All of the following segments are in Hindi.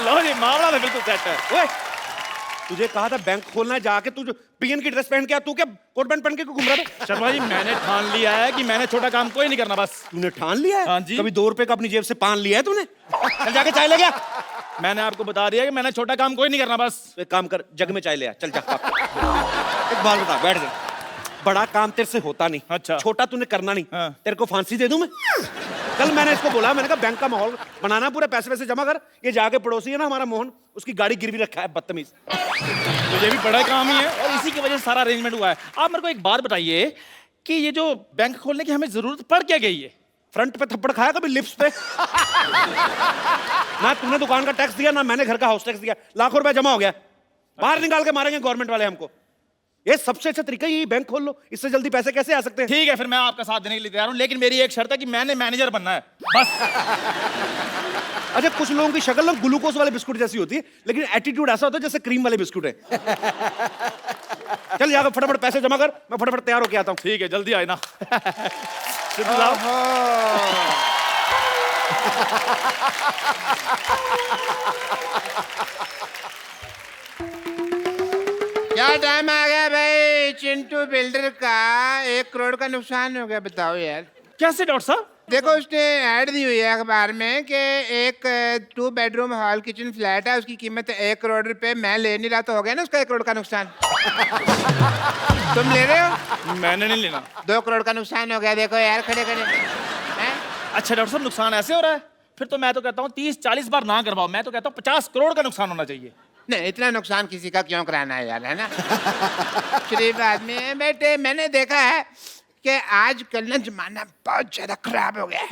लो जी, मामला तो बिल्कुल सेट है। ओए, तुझे कहा था बैंक खोलना है, जाके तू जो पीएन की ड्रेस पहन के आ, तू क्या कोट पैंट पहन के घूम रहा था? शर्मा जी, मैंने ठान लिया है कि मैंने छोटा काम कोई नहीं करना बस। तूने ठान लिया है? हाँ जी। कभी 2 रुपए का अपनी जेब से पान लिया है तूने? चल जाके चाय ले गया। मैंने आपको बता दिया कि मैंने छोटा काम कोई नहीं करना बस। एक काम कर, जग में चाय ले आ, चल जा। एक बात बता, बैठ जा। बड़ा काम तेरे से होता नहीं। अच्छा। छोटा तूने करना नहीं। हाँ। तेरे को फांसी दे दूं मैं? कल मैंने इसको बोला, मैंने कहा बैंक का माहौल बनाना, पूरे पैसे वैसे जमा कर। ये जाके पड़ोसी है ना हमारा मोहन, उसकी गाड़ी गिरवी रखा है, बदतमीज। तो ये भी बड़ा काम ही है और इसी की वजह से सारा अरेंजमेंट हुआ है। आप मेरे को एक बात बताइए कि ये जो बैंक खोलने की हमें जरूरत पड़ क्या गई है? फ्रंट पे थप्पड़ खाया कभी लिप्स पे? ना तूने दुकान का टैक्स दिया, ना मैंने घर का हाउस टैक्स दिया। लाखों रुपए जमा हो गया, बाहर निकाल के मारेंगे गवर्नमेंट वाले हमको। ये सबसे अच्छा तरीका यही, बैंक खोल लो। इससे जल्दी पैसे कैसे आ सकते हैं? ठीक है, फिर मैं आपका साथ देने के लिए तैयार हूं, लेकिन मेरी एक शर्त है कि मैंने मैनेजर बनना है बस। अच्छा, कुछ लोगों की शक्ल ना ग्लूकोज वाले बिस्कुट जैसी होती है, लेकिन एटीट्यूड ऐसा होता है जैसे क्रीम वाले बिस्कुट है। चल जाकर फटाफट पैसे जमा कर, मैं फटाफट तैयार होके आता हूँ। ठीक है, जल्दी आए ना। सिद्धू साहब, क्या टाइम आ गया भाई चिंटू बिल्डर का? 1 करोड़ का नुकसान हो गया, बताओ यार। कैसे डॉक्टर साहब? देखो, उसने ऐड दी हुई है अखबार में कि एक 2 बेडरूम हॉल किचन फ्लैट है, उसकी कीमत 1 करोड़ रुपए। मैं ले नहीं रहा, तो हो गया ना उसका 1 करोड़ का नुकसान। तुम ले रहे हो? मैंने नहीं लेना। 2 करोड़ का नुकसान हो गया, देखो यार खड़े खड़े हैं? अच्छा डॉक्टर साहब, नुकसान ऐसे हो रहा है? फिर तो मैं तो कहता हूँ 30-40 बार ना करवाओ। मैं तो कहता हूँ 50 करोड़ का नुकसान होना चाहिए। नहीं, इतना नुकसान किसी का क्यों कराना है यार, है ना? शरीफ आदमी है बेटे। मैंने देखा है कि आजकल ना जमाना बहुत ज्यादा खराब हो गया है।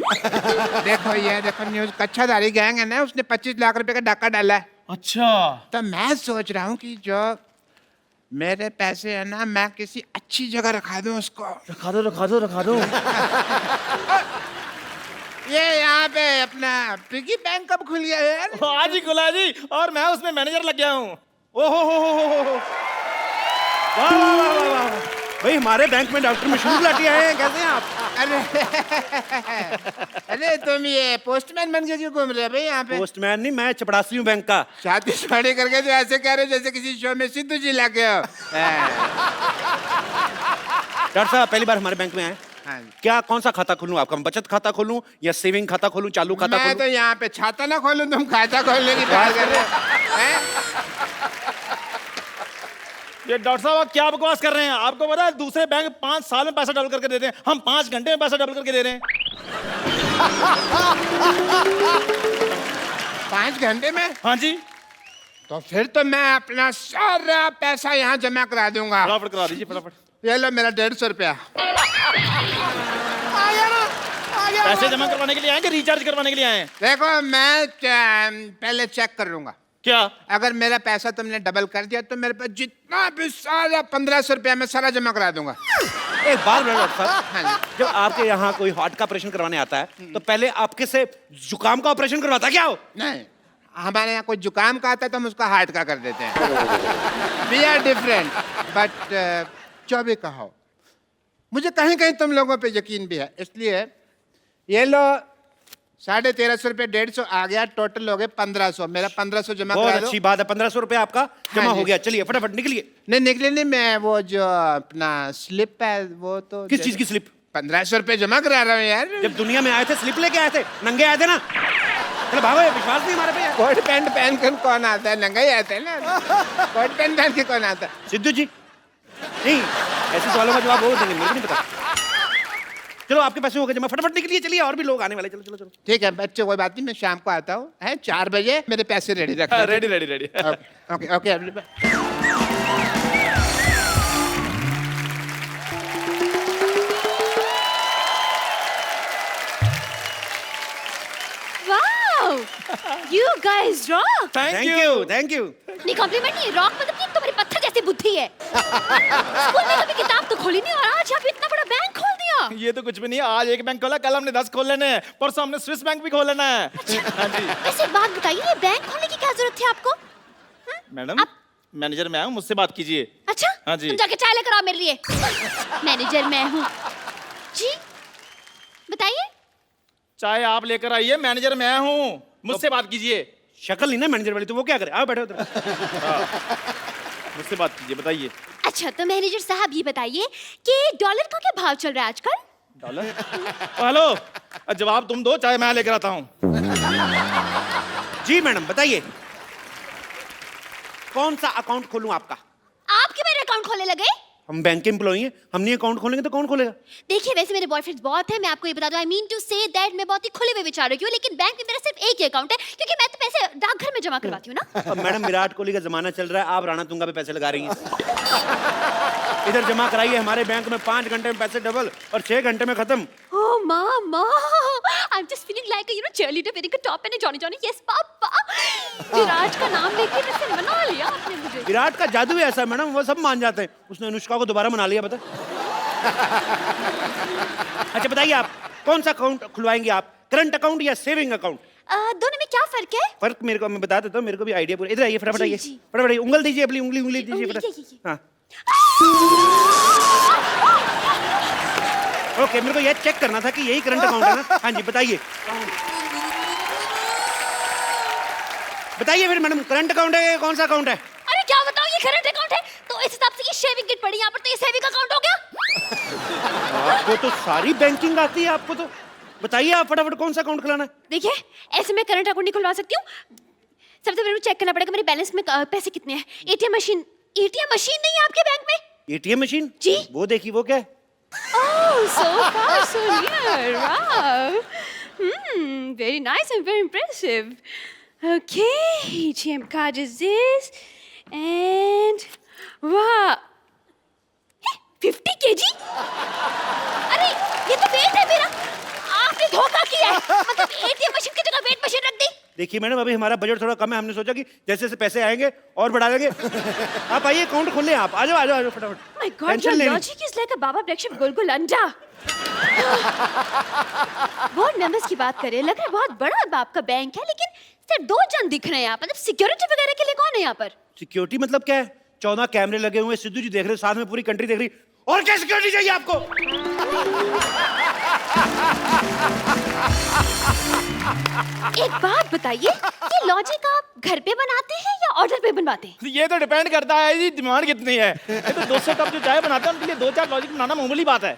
देखो ये देखो न्यूज़, कच्छाधारी गैंग है ना, उसने 25 लाख रुपए का डाका डाला है। अच्छा, तो मैं सोच रहा हूँ कि जो मेरे पैसे है ना, मैं किसी अच्छी जगह रखा दूं उसको। रखा दो रखा दो रखा दो। ये यहाँ पे अपना पिगी बैंक कब खुल गया यार? आज ही खुला जी, और मैं उसमें मैनेजर लग गया हूँ। ओहो हो। वाह वाह वाह वाह वाह। भाई हमारे बैंक में डॉक्टर मशहूर लाठी आए हैं, कैसे हैं आप? अरे तुम ये पोस्टमैन बन के क्यों घूम रहे हो भाई यहाँ पे? पोस्टमैन नहीं, मैं चपड़ासी हूँ बैंक का। शादी शादी करके तो ऐसे कह रहे हो जैसे किसी शो में सिद्धू जी लाके हो। डॉक्टर साहब पहली बार हमारे बैंक में आए, हाँ। क्या कौन सा खाता खोलूं? आपका बचत खाता खोलूं या सेविंग खाता खोलूं, चालू खाता मैं खोलूं? तो यहाँ पे छाता ना खोलूं, तुम खाता खोलने की बात कर रहे हो, हैं? ये डॉक्टर साहब आप क्या बकवास कर रहे हैं? आपको पता है दूसरे बैंक 5 साल में पैसा डबल करके देते हैं, हम 5 घंटे में पैसा डबल करके दे रहे हैं। 5 घंटे में? हाँ जी, तो फिर तो मैं अपना सारा पैसा यहाँ जमा करा दूंगा। फटाफट करा दीजिए फटाफट। ये लो मेरा 150 रुपया। पैसे जमा करवाने के लिए आए कि रिचार्ज करवाने के लिए आए हैं? देखो मैं पहले चेक कर लूंगा, क्या? अगर मेरा पैसा तुमने डबल कर दिया तो मेरे पास जितना भी सारा 1500 रुपया मैं सारा जमा करा दूंगा। एक बात बोलो डॉक्टर साहब, हाँ जी। जब आपके यहाँ कोई हार्ट का ऑपरेशन करवाने आता है तो पहले आपके से जुकाम का ऑपरेशन करवाता क्या हो? नहीं, हमारे यहाँ कोई जुकाम का आता है तो हम उसका हार्ट का कर देते हैं। वी आर डिफरेंट, बट जो भी कहो, मुझे कहीं कहीं तुम लोगों पे यकीन भी है, इसलिए ये लो 1350 रुपये, 150 आ गया, टोटल हो गए 1500। मेरा 1500 जमा बहुत करा दो। अच्छी बात है, 1500 रुपए आपका जमा हाँ हो जी। गया। चलिए फटाफट निकलिए। नहीं निकले नहीं, मैं वो जो अपना स्लिप है वो तो किस चीज की स्लिप? 1500 रुपये जमा करा रहा हूँ यार। जब दुनिया में आए थे स्लिप लेके आए थे, नंगे आए थे ना। चलो भागो, विश्वास नहीं हमारे पे यार। कोट पैंट पहन कर कौन आता है? नंगा ही आता है ना। कोट पैंट पहन के कौन आता है? सिद्धू जी नहीं, ऐसे सवालों का जवाब वो देंगे, मुझे नहीं पता। चलो आपके पैसे हो गए जमा, फटाफट निकलिए। चलिए और भी लोग आने वाले, चलो चलो चलो। ठीक है बच्चे, कोई बात नहीं, मैं शाम को आता हूँ, है 4 बजे मेरे पैसे रेडी रखना। Ready ready ready. Okay okay. Wow! You guys rock! Thank you. Thank you. नहीं कॉम्प्लीमेंट नहीं, रॉक मतलब कि तुम्हारी पत्थर जैसी बुद्धि है। स्कूल में कभी किताब तो खोली नहीं और आज आप इतना बड़ा बैंक खोल दिया। ये तो कुछ भी नहीं है, आज एक बैंक खोला, कल हमने 10 खोल लेने हैं, परसों हमने स्विस बैंक भी खोल लेना है। हाँ जी। वैसे एक बात बताइए, ये बैंक खोलने की क्या जरूरत थी आपको? मैडम मैनेजर मैं हूँ, मुझसे बात कीजिए। अच्छा, हाँ जी। तुम जाके चाय लेकर आओ मेरे लिए। मैनेजर मैं हूँ जी, बताइए। चाहे आप लेकर आइए, मैनेजर मैं हूँ, मुझसे बात कीजिए। शक्ल नहीं ना मैनेजर वाली, तो वो क्या करे? आओ बैठो उधर। मुझसे बात कीजिए, बताइए। अच्छा तो मैनेजर साहब ये बताइए कि डॉलर का क्या भाव चल रहा है आजकल? डॉलर? हेलो, जवाब तुम दो, चाहे मैं लेकर आता हूँ। जी मैडम बताइए, कौन सा अकाउंट खोलूं आपका? आप क्यों मेरा अकाउंट खोलने लगे? हम बैंक के एम्प्लॉई हैं, हम नहीं अकाउंट खोलेंगे तो कौन खोलेगा? देखिए वैसे मेरे बॉयफ्रेंड्स बहुत हैं, मैं आपको ये बता दूं, I mean to say that मैं बहुत ही खुले हुए विचारों की हूँ, लेकिन बैंक में मेरा सिर्फ एक ही अकाउंट है क्योंकि मैं तो पैसे डाकघर में जमा करवाती हूँ ना। अब मैडम विराट कोहली का जमाना चल रहा है, आप राणा तुंगा पे पैसे लगा रही हैं। इधर जमा कराइए हमारे बैंक में, 5 घंटे में पैसे डबल और 6 घंटे में खत्म। Oh mama, I'm just feeling like a cheerleader wearing a top and a Johnny Johnny. Yes पापा। विराट का नाम लेके वैसे मना लिया आपने मुझे। विराट का जादू ही ऐसा है मैडम, वो सब मान जाते हैं। उसने अनुष्का को दोबारा मना लिया, बता। अच्छा बताइए, आप कौन सा अकाउंट खुलवाएंगे आप, करंट अकाउंट या सेविंग अकाउंट? दोनों में क्या फर्क है? फर्क मेरे को मैं बता देता हूँ, मेरे को भी आइडिया पूरा। इधर आइए, फटाफट जी, आइए, जी। फटाफट आइए। उंगल दीजिए, अपनी उंगली दीजिए उंगली, फटाफट। ये। हाँ ओके, मेरे को ये चेक करना था कि यही करंट अकाउंट है ना। हाँ जी बताइए, बताइए फिर मैडम, करंट अकाउंट है कौन सा अकाउंट है? अरे क्या बताऊं, ये करंट अकाउंट है तो इस हिसाब से ये शेविंग किट पड़ी यहाँ पर, तो ये सेविंग अकाउंट हो गया। आपको तो सारी बैंकिंग आती है, आपको तो। बताइए आप फटाफट, कौन सा अकाउंट खुलाना है? देखिए ऐसे मैं करंट अकाउंट नहीं खुलवा सकती हूँ, सबसे पहले मुझे चेक करना पड़ेगा मेरे बैलेंस में पैसे कितने हैं। एटीएम मशीन नहीं है आपके बैंक में? ATM machine? जी। वो देखिए, वो क्या है? Oh, so far, so near. Wow. Very nice and very impressive. Okay, ATM card is this. And wow. Hey, 50 kg? अरे ये तो वेट है मेरा। आपने धोखा किया है। मतलब ATM मशीन की जगह वेट मशीन रख दी। देखिए मैडम, अभी हमारा बजट थोड़ा कम है, हमने सोचा कि जैसे जैसे पैसे आएंगे और बढ़ा देंगे। आप आइए, अकाउंट खोल लें आप। आ जाओ फटाफट। My God, टेंशन your लेनी। logic is like a Baba Blacksheep गुलगुल अंडा। बहुत नंबर्स की बात करें, लग रहा है बहुत बड़ा बाप का बैंक है, लेकिन सिर्फ 2 जन दिख रहे हैं यहाँ पर। मतलब सिक्योरिटी वगैरह के लिए कौन है यहाँ पर? सिक्योरिटी मतलब क्या है? 14 कैमरे लगे हुए, सिद्धू जी देख रहे, साथ में पूरी कंट्री देख रही। और क्या सिक्योरिटी चाहिए आपको? एक बात बताइए, ये लॉजिक आप घर पे बनाते हैं या ऑर्डर पे बनवाते हैं? ये तो डिपेंड करता है जी, डिमांड कितनी है। ये तो 200 कप जो चाय बनाते हैं उनके लिए 2-4 लॉजिक बनाना मामूली बात है।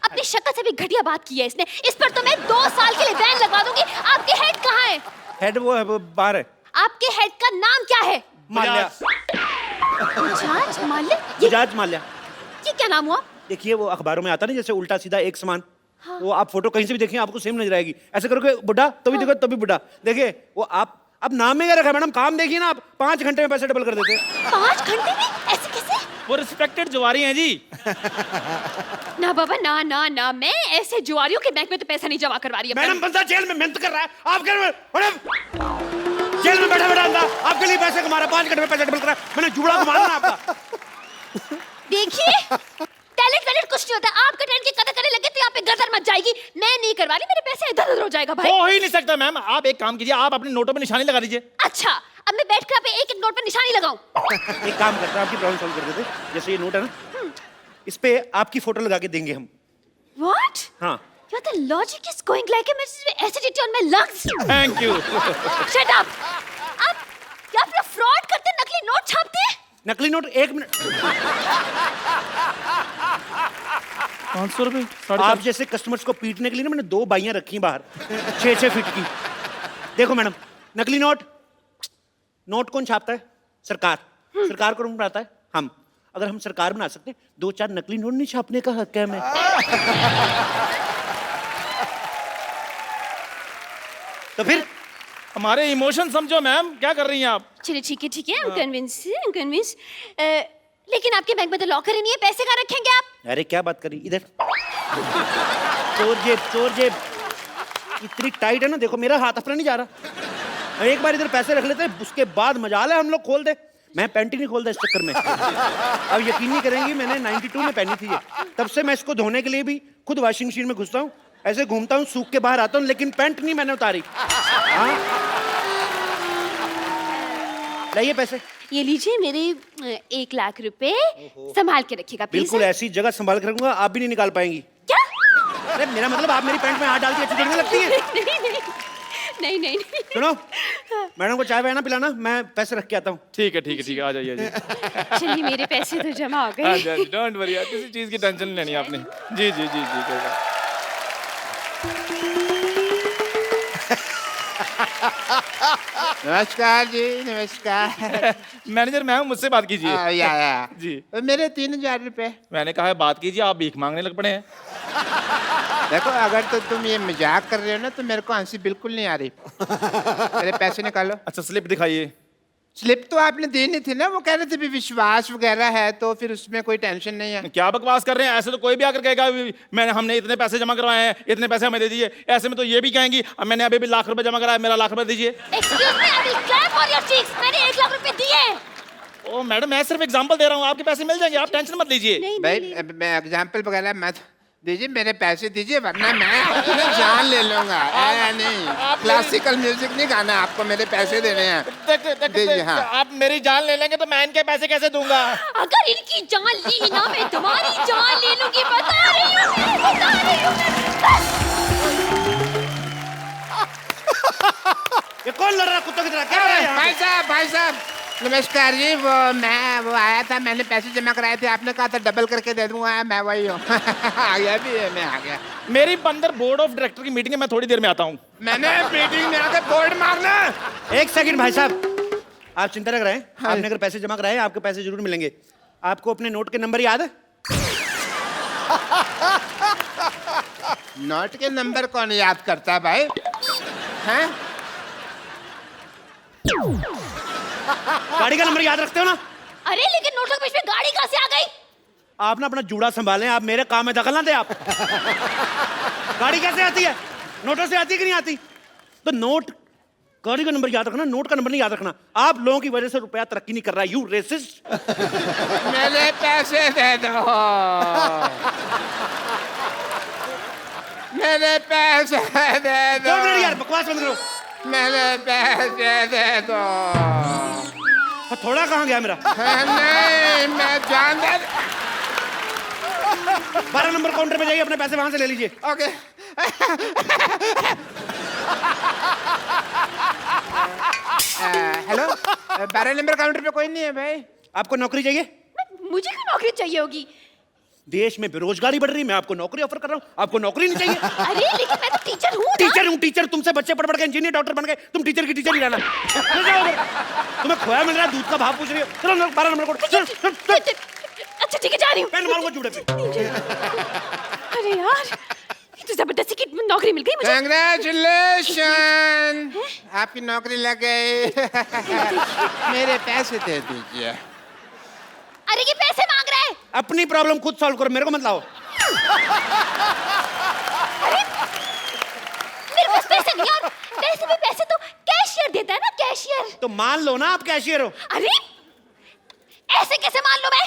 अपनी शक्ल से भी घटिया बात की है इसने। इस पर तो मैं 2 साल के लिए बैन लगवा दूंगी। आपके हेड कहाँ है? हेड वो है, वो बाहर है। आपके हेड का नाम क्या है? माल्या। बजाज माल्या? बजाज माल्या। ये क्या नाम हुआ? देखिए वो अखबारों में आता ना, जैसे उल्टा सीधा एक समान। हाँ। वो आप फोटो कहीं से भी देखें आपको सेम नजर आएगी। ऐसे करोगे बुढ़ा तो भी देखो, तभी बुढ़ा। देखिए वो आप, अब नाम में क्या रखा है मैडम? काम देखिए ना आप, 5 घंटे में पैसे डबल कर देते हैं। 5 घंटे में? ऐसे कैसे? वो रिस्पेक्टेड जुआरी हैं जी। ना बाबा ना ना ना, मैं ऐसे जुआरियों के बैंक में तो पैसा नहीं जमा करवा रही है। मैडम बंदा जेल में मेहनत कर रहा है, आप कह रहे हो जेल में बैठा आपके लिए पैसे कमा रहा है, 5 घंटे में पैसे डबल कर रहा है। मैंने जुबड़ा को मारना आपका। देखिए टैलेंट कुछ नहीं होता। आपका टैलेंट की कदर करने लगे तो यहाँ पे गदर मच जाएगी। मैं नहीं करवा रही, मेरे पैसे इधर-उधर हो जाएगा भाई। हो ही नहीं सकता मैम। आप एक काम कीजिए, आप अपने नोटों पे निशानी लगा दीजिए। अच्छा, अब मैं बैठ कर पे एक नोट पर निशानी लगाऊं? एक काम करते हैं, आपकी प्रॉब्लम सॉल्व कर देते। जैसे ये नोट है ना, इस पे आपकी फोटो लगा के देंगे हम। What? हाँ। The logic is going like a acidity on my lungs. Thank you. Shut up. आप क्या अपना फ्रॉड करते, नकली नोट छापते हैं? नकली नोट 1 मिनट। 500 रुपए? आप जैसे कस्टमर्स को पीटने के लिए ना मैंने 2 बाइयां रखी बाहर, 6-6 फीट की। देखो मैडम, नकली नोट कौन छापता है? सरकार। सरकार कौन बनाता है? हम। अगर हम सरकार बना सकते, 2-4 नकली नोट नहीं छापने का हक है हमें। तो फिर हमारे इमोशन समझो मैम, क्या कर रही हैं आप? चलिए ठीक है I'm convinced. लेकिन आपके बैंक में तो लॉकर ही नहीं है, पैसे कहाँ रखेंगे आप? अरे क्या बात करी, इधर। चोर जेब इतनी टाइट है ना, देखो मेरा हाथ अपना नहीं जा रहा। एक बार इधर पैसे रख लेते हैं, उसके बाद मजा ले हम लोग खोल दे। मैं पैंट ही नहीं खोलता इस चक्कर में। अब यकीन नहीं करेंगी, मैंने 92 में पहनी थी ये। तब से मैं इसको धोने के लिए भी खुद वॉशिंग मशीन में घुसता हूँ, ऐसे घूमता हूँ, सूख के बाहर आता हूँ, लेकिन पैंट नहीं मैंने उतारी। हाँ? लाइए पैसे। ये लीजिए मेरे 1 लाख रुपए, संभाल के रखिएगा प्लीज। बिल्कुल ऐसी जगह संभाल के रखूंगा, आप भी नहीं निकाल पाएंगी। क्या? अरे मेरा मतलब आप मेरी पैंट में हाथ डाल के अच्छी लगने लगती है। नहीं नहीं नहीं नहीं सुनो, मैडम को चाय वाय ना पिलाना, मैं पैसे रख के आता हूँ। ठीक है ठीक है ठीक है, आ जाइए जी। चलिए मेरे पैसे तो जमा हो हाँ गए। जी, हाँ जी, डोंट वरी, किसी चीज की टेंशन नहीं लेनी आपने। जी जी जी जी, कोई बात। नमस्कार जी, नमस्कार। मैनेजर मैं हूँ, मुझसे बात कीजिए। या जी। मेरे 3000 रुपए। मैंने कहा है बात कीजिए, आप भीख मांगने लग पड़े हैं। देखो, अगर तो तुम ये मजाक कर रहे हो ना तो मेरे को हंसी बिल्कुल नहीं आ रही। मेरे पैसे निकालो। अच्छा स्लिप दिखाइए। स्लिप तो आपने दी नहीं थी ना, वो कह रहे थे भी विश्वास वगैरह है तो फिर उसमें कोई टेंशन नहीं है। क्या बकवास कर रहे हैं, ऐसे तो कोई भी आकर कहेगा हमने इतने पैसे जमा करवाए हैं, इतने पैसे हमें दे दीजिए। ऐसे में तो ये भी कहेंगी अब मैंने अभी भी लाख रुपए जमा कराया, मेरा लाख रुपए दीजिए। Excuse me, I will clap for your cheeks. मैंने 1 लाख रुपए दिए। ओ मैडम, मैं सिर्फ एग्जांपल दे रहा हूँ, आपके पैसे मिल जाएंगे, आप टेंशन मत लीजिए। नहीं भाई नहीं मैं एग्जाम्पल वगैरह मत दीजिए, मेरे पैसे दीजिए वरना मैं अपनी जान ले लूंगा। नहीं, क्लासिकल म्यूजिक नहीं गाना, आपको मेरे पैसे देने हैं। दीजिए। हाँ, आप मेरी जान ले लेंगे तो मैं इनके पैसे कैसे दूंगा? अगर इनकी जान ली ना मैं तुम्हारी जान ले लूंगी, बता रही हूँ मैं, बता रही हूँ ये कौन लड़ रहा है कुत्तों की तरह? क्या हो रहा है यहाँ पे? भाई साहब नमस्कार जी। वो आया था, मैंने पैसे जमा कराए थे, आपने कहा था डबल करके दे दूंगा, मैं वही हूँ। आ गया भी है, मैं आ गया। मेरी अंदर बोर्ड ऑफ डायरेक्टर की मीटिंग है, मैं थोड़ी देर में आता हूँ। मैंने मीटिंग में आकर बोर्ड मारना। एक सेकंड भाई साहब, आप चिंता न करें। आपने अगर पैसे जमा कराए, आपके पैसे जरूर मिलेंगे। आपको अपने नोट के नंबर याद है? नोट के नंबर कौन याद करता भाई? हैं? गाड़ी का नंबर याद रखते हो ना? अरे लेकिन नोटों के बीच में गाड़ी कहाँ से आ गई? आप ना अपना जूड़ा संभालें, आप मेरे काम में दखल ना दें आप। गाड़ी कैसे आती है? नोटों से आती है कि नहीं आती? तो नोट, गाड़ी का नंबर याद रखना, नोट का नंबर नहीं याद रखना। आप लोगों की वजह से रुपया तरक्की नहीं कर रहा है, यू रेसिस्ट। मेरे पैसे दे दो। मेरे पैसे दे दो। 2 मिनट यार, बकवास बंद करो। मेरे पैसे दे दो। थोड़ा कहाँ गया मेरा? नहीं, मैं जान दे। 12 नंबर काउंटर पे जाइए, अपने पैसे वहां से ले लीजिए। ओके। हेलो, 12 नंबर काउंटर पे कोई नहीं है भाई। आपको नौकरी चाहिए? मुझे क्यों नौकरी चाहिए होगी? देश में बेरोजगारी बढ़ रही है, मैं आपको नौकरी ऑफर कर रहा हूँ, आपको नौकरी नहीं चाहिए? अरे लेकिन मैं तो टीचर हूँ ना। टीचर हूँ, टीचर। तुमसे बच्चे पढ़ पढ़ के इंजीनियर डॉक्टर बन गए, तुम टीचर की टीचर ही रहना। ले जाओ उधर। तुम्हें खोया मिल रहा है, दूध का भाव पूछ रही हो। चलो 12 नंबर कोड। चल चल चल। अच्छा ठीक है, जा रही हूँ। पेन मारूंगा जूड़े पे। अरे यार, ये तो जबरदस्ती की नौकरी मिल गई मुझे। कांग्रेचुलेशन, आपकी नौकरी लग गई। मेरे पैसे दे दीजिए। अरे ये पैसे मांग रहा है। अपनी प्रॉब्लम खुद सॉल्व करो, मेरे को मत लाओ। मेरे पास पैसे नहीं, और वैसे भी पैसे तो कैशियर देता है ना, कैशियर। तो मान लो ना आप कैशियर हो। अरे ऐसे कैसे मान लो मैं?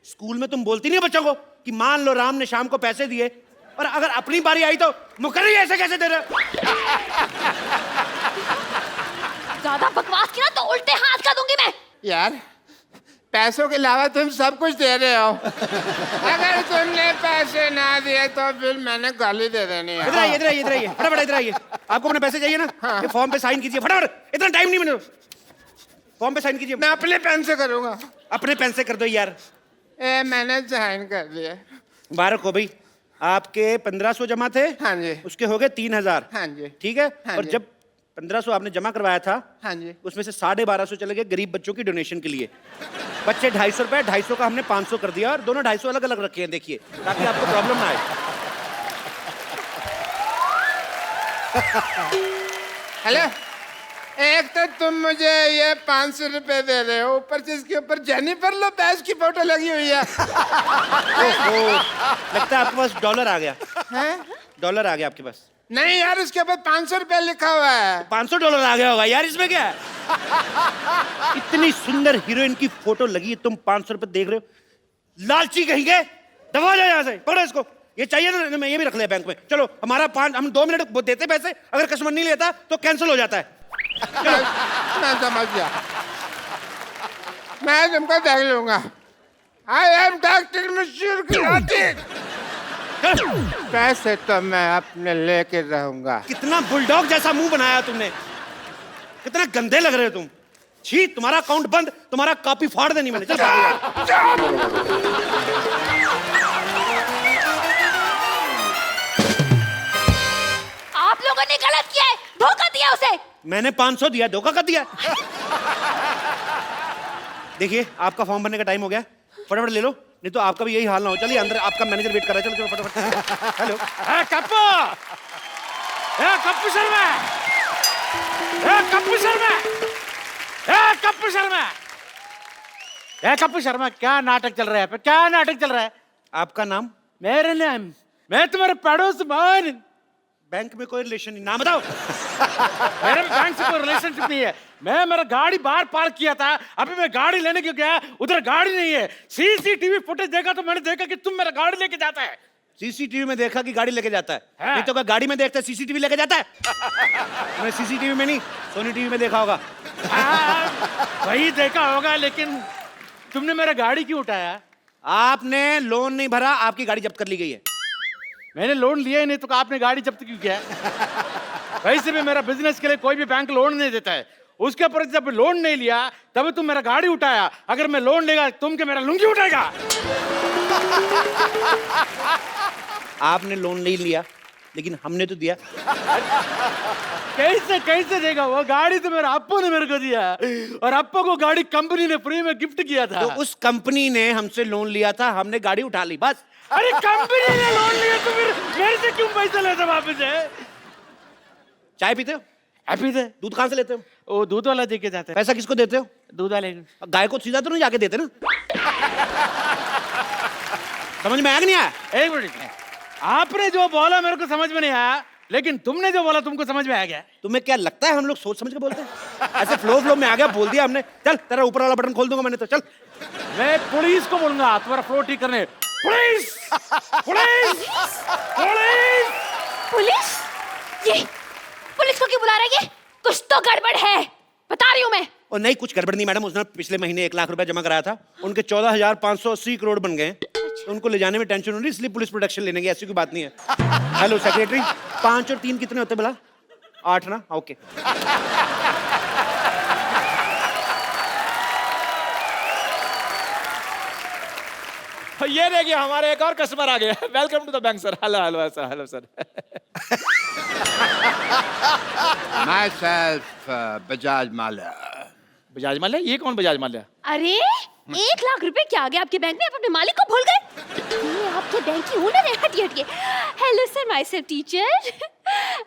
स्कूल में तुम बोलती नहीं हो बच्चों को कि मान लो राम ने शाम को पैसे दिए, और अगर अपनी बारी आई तो मुकर्री ऐसे कैसे दे रहे? ज्यादा बकवास की ना तो उल्टे हाथ का दूंगी मैं। यार, पैसों के अलावा तुम सब कुछ दे रहे हो। अगर तुमने पैसे ना दिए तो फिर मैंने गाली दे देनी है। इधर आइए, इधर आइए, इधर आइए, फटाफट इधर आइए। आपको अपने पैसे चाहिए ना? ये फॉर्म पे साइन कीजिए फटाफट, इतना टाइम नहीं मैंने। फॉर्म पे साइन कीजिए। मैं अपने पेन से करूंगा। अपने पेन से कर दो यार। मैंने साइन कर दिया। मुबारक हो भाई, आपके 1500 जमा थे। हाँ जी। उसके हो गए 3000। हाँ जी। ठीक है। हाँ और जी। जब 1500 आपने जमा करवाया था, हाँ जी। उसमें से 1250 चले गए गरीब बच्चों की डोनेशन के लिए। बच्चे 250 रुपए, 250 का हमने 500 कर दिया, और दोनों 250 अलग अलग रखे हैं, देखिए, ताकि आपको प्रॉब्लम ना आए। हेलो, एक तो तुम मुझे ये 500 रुपए दे रहे हो, ऊपर से इसके ऊपर जेनिफर लोपेज की फोटो लगी हुई है। ओहो, लगता है आपके पास डॉलर आ गया। हैं? डॉलर आ गया आपके पास? नहीं यार, उसके ऊपर 500 रुपए लिखा हुआ है। 500 डॉलर आ गया होगा यार, इसमें क्या है? इतनी सुंदर हीरोइन की फोटो लगी है, तुम 500 रुपए देख रहे हो? लालची कहीं गए, दबा जाओ यहाँ से, पकड़ो इसको। ये चाहिए ना, मैं ये भी रख लिया बैंक में। चलो, हम 2 मिनट देते पैसे, अगर कस्टमर नहीं लेता तो कैंसिल हो जाता है। मैं समझ गया, मैं तुमको देख लूंगा। आई एम डॉक्टर मशहूर खिलाड़ी। पैसे तो मैं अपने लेके रहूंगा। कितना बुलडॉग जैसा मुंह बनाया तुमने, कितना गंदे लग रहे हो तुम। छी, तुम्हारा अकाउंट बंद, तुम्हारा कॉपी फाड़ देनी मैंने। चल आप लोगों ने गलत किया है, धोखा दिया उसे। मैंने 500 दिया, धोखा कर दिया। देखिए, आपका फॉर्म भरने का टाइम हो गया, फटाफट ले लो, नहीं तो आपका भी यही हाल ना हो। चलिए अंदर, आपका मैनेजर वेट कर रहा है। चलो चलो फटाफट। हेलो कप्पू, कप्पू शर्मा, कप्पू शर्मा, कप्पू शर्मा, कप्पू शर्मा, क्या नाटक चल रहा है? क्या नाटक चल रहा है? आपका नाम? मेरे नाम, मैं तुम्हारे पड़ोस मान। बैंक में कोई रिलेशन नहीं, नाम बताओ। मेरे बैंक से कोई रिलेशनशिप नहीं है। मैं मेरा गाड़ी बाहर पार्क किया था, अभी मैं गाड़ी लेने क्यों गया, उधर गाड़ी नहीं है। सीसीटीवी फुटेज देखा तो मैंने देखा कि तुम मेरा गाड़ी लेके जाता है। सीसीटीवी में देखा कि गाड़ी लेके जाता है, नहीं तो क्या गाड़ी में देखता है सीसीटीवी लेके जाता है? मैं सीसीटीवी में नहीं, सोनी टीवी में देखा होगा। वही देखा होगा, लेकिन तुमने मेरा गाड़ी क्यों उठाया? आपने लोन नहीं भरा, आपकी गाड़ी जब्त कर ली गई है। मैंने लोन लिया ही नहीं तो आपने गाड़ी जब्त क्यों किया? वैसे भी मेरा बिजनेस के लिए कोई भी बैंक लोन नहीं देता है। उसके ऊपर जब लोन नहीं लिया तब तुम मेरा गाड़ी उठाया। अगर मैं लोन लेगा तुम के मेरा लुंगी उठाएगा। आपने लोन नहीं लिया, लेकिन हमने तो दिया। कैसे कैसे देगा? वो गाड़ी तो मेरा अप्पू ने मेरे को दिया, और अप्पू को गाड़ी कंपनी ने फ्री में गिफ्ट किया था। तो उस कंपनी ने हमसे लोन लिया था, हमने गाड़ी उठा ली, बस। अरे कंपनी ने लोन लिया तो फिर मेरे से क्यों पैसा लेते वापस है? चाय पीते हो? पीते। दूध कहाँ से लेते हो? वो दूध वाला दे के जाते हैं। पैसा किसको देते हो? दूध वाले। गाय को सीधा तो नहीं जाके देते ना? समझ में आया कि नहीं आया? एक मिनट, आपने जो बोला मेरे को समझ में नहीं आया, लेकिन तुमने जो बोला तुमको समझ में आ गया। तुम्हें क्या लगता है हम लोग सोच समझ के बोलते हैं? ऐसे फ्लो में आ गया, बोल दिया हमने। चल, तेरा ऊपर वाला बटन खोल दूंगा मैंने तो। चल, मैं पुलिस को बोलूंगा तुम्हारा फ्लो ठीक करने। Police, police, police, police? ये पुलिस को क्यों बुला रहा है? ये कुछ तो गड़बड़ है, बता रही हूँ मैं। और नहीं, कुछ गड़बड़ नहीं मैडम। उसने पिछले महीने 1 लाख रुपया जमा कराया था, उनके 14,580 करोड़ बन गए। तो उनको ले जाने में टेंशन हो रही, इसलिए पुलिस प्रोटेक्शन लेने की। ऐसी कोई बात नहीं है। हेलो सेक्रेटरी, 5 और 3 कितने होते भला? 8 ना? ओके। ये देखिए हमारे एक और कस्टमर आ गया। Welcome to the bank sir. Hello hello sir. Hello sir. Myself, Bajaj Malya. Bajaj Malya? ये कौन बजाज माल्या? अरे 1 लाख रुपए क्या आ गया आपके बैंक में? आप अपने मालिक को भूल गए? ये आपके बैंक की ओनर है। हटिए हटिए। Hello sir, myself teacher.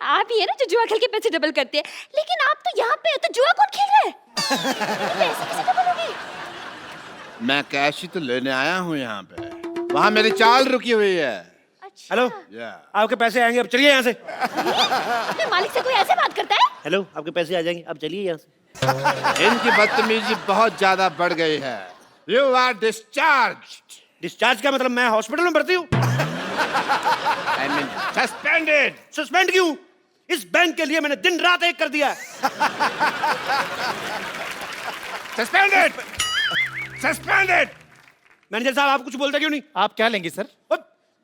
आप ही है ना जो जुआ खेल के पैसे डबल करते हैं, लेकिन आप तो यहाँ पे हो तो जुआ कौन खेल रहा है? पैसे कैसे डबल होंगे? मैं कैश ही तो लेने आया हूँ यहाँ पे, वहाँ मेरी चाल रुकी हुई है। अच्छा। हेलो, आपके पैसे आएंगे, अब चलिए यहाँ से। अपने मालिक से कोई ऐसे बात करता है? हेलो, आपके पैसे आ जाएंगे, अब चलिए यहाँ से। इनकी बदतमीजी बहुत ज्यादा बढ़ गई है। You are discharge. डिस्चार्ज का मतलब मैं हॉस्पिटल में भर्ती हूँ? I mean suspended. सस्पेंड क्यों? इस बैंक के लिए मैंने दिन रात एक कर दिया। Suspended, suspended. मैनेजर साहब, आप कुछ बोलते क्यों नहीं? आप क्या लेंगे सर?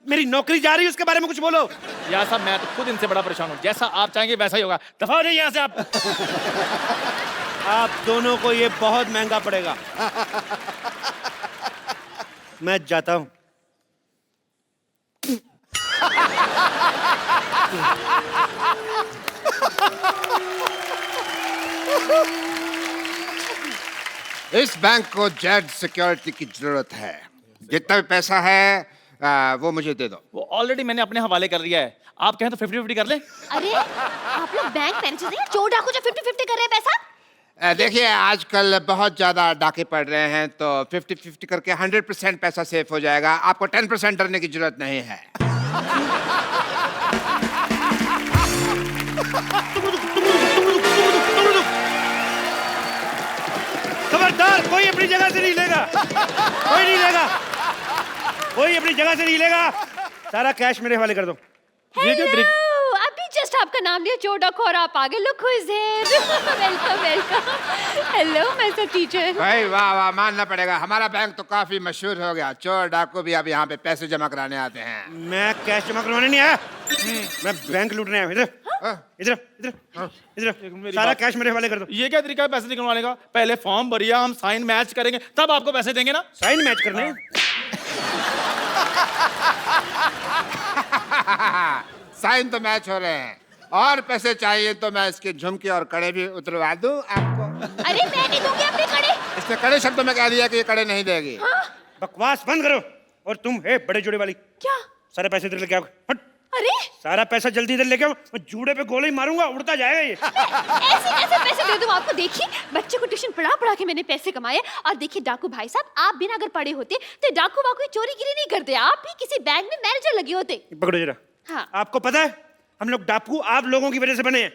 मेरी नौकरी जा रही है, उसके बारे में कुछ बोलो। यार साहब, मैं तो खुद इनसे बड़ा परेशान हूँ। जैसा आप चाहेंगे वैसा ही होगा। दफा हो जाइए यहाँ से आप। आप दोनों को ये बहुत महंगा पड़ेगा। मैं जाता हूं। इस बैंक को जेड सिक्योरिटी की जरूरत है। जितना भी पैसा है वो मुझे दे दो। वो ऑलरेडी मैंने अपने हवाले कर दिया है। आप कहें तो 50-50 कर ले। अरे आप लोग बैंक मैनेजर हैं, चोर डाकू जो 50-50 कर रहे हैं पैसा? देखिए, आजकल बहुत ज्यादा डाके पड़ रहे हैं, तो 50-50 करके 100% पैसा सेफ हो जाएगा। आपको 10% डरने की जरूरत नहीं है। खबरदार, कोई अपनी जगह से नहीं लेगा। कोई नहीं लेगा, कोई अपनी जगह से नहीं लेगा। सारा कैश मेरे हवाले कर दो। हेलो, अभी जस्ट साहब का नाम लिया चोर डाकू और आप आगे। Look who is here. Welcome welcome. Hello mister teacher. भाई वाह वाह, मानना पड़ेगा, हमारा बैंक तो काफी मशहूर हो गया। चोर डाकू भी अब यहाँ पे पैसे जमा कराने आते हैं। मैं कैश जमा करवाने नहीं आया, मैं बैंक लूटने आया हूँ। इधर इधर इधर इधर, सारा कैश मेरे हवाले कर दो। ये क्या तरीका है पैसे निकलवाने का? पहले फॉर्म भरिए, हम साइन मैच करेंगे, तब आपको पैसे देंगे ना। साइन मैच करने हैं? साइन तो मैच हो रहे हैं, और पैसे चाहिए तो मैं इसके झुमके और कड़े भी उतरवा दूं आपको। अरे मैं नहीं दूंगी अपने कड़े। इसने कड़े शब्दों में कह दिया कि ये कड़े नहीं देगी। बकवास बंद करो। और तुम है बड़े जोड़े वाली, क्या? सारे पैसे इधर लेके आओ। हट, अरे सारा पैसा जल्दी इधर लेके आओ, मैं जूड़े पे गोले ही मारूंगा, उड़ता जाएगा ये। ऐसे कैसे पैसे दे दूं आपको? देखिए बच्चे को ट्यूशन पढ़ा पढ़ा के मैंने पैसे कमाए। और देखिए डाकू भाई साहब, आप बिना अगर पढ़े होते तो डाकू वाकू चोरी गिरी नहीं करते, आप भी किसी बैंक में मैनेजर लगे होते। पकड़ो जरा। हाँ। आपको पता है हम लोग डाकू आप लोगों की वजह से बने हैं।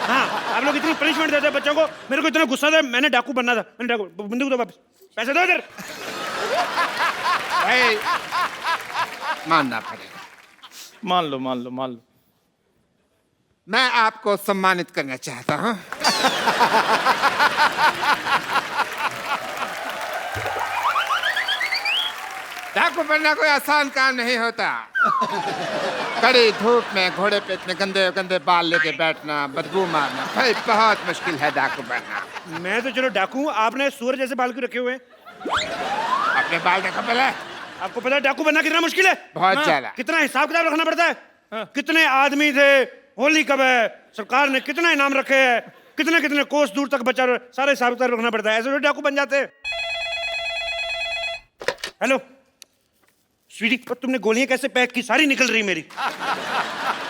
हाँ, आप लोग इतनी पनिशमेंट देते हैं बच्चों को, मेरे को इतना गुस्सा था, मैंने डाकू बनना था। मैंने डाकू, बंदूक दो वापस, पैसे दो इधर। भाई मानना पड़ेगा, मान लो मान लो मान लो। मैं आपको सम्मानित करना चाहता हूँ। डाकू बनना कोई आसान काम नहीं होता। कड़ी धूप में घोड़े पे इतने गंदे गंदे बाल लेके बैठना, बदबू मारना, भाई बहुत मुश्किल है डाकू बनना। मैं तो चलो डाकू हूँ, आपने सूअर जैसे बाल क्यों रखे हुए हैं? अपने बाल देखो पहले। आपको पता है डाकू बनना कितना मुश्किल है? बहुत ज्यादा। कितना हिसाब किताब रखना पड़ता है। कितने आदमी थे, होली कब है, सरकार ने कितना इनाम रखे हैं, कितने कितने कोस दूर तक बचा, सारे हिसाब किताब रखना पड़ता है। ऐसे थोड़ी डाकू बन जाते हैं। हेलो स्वीटी, पर तुमने गोलियां कैसे पैक की? सारी निकल रही मेरी।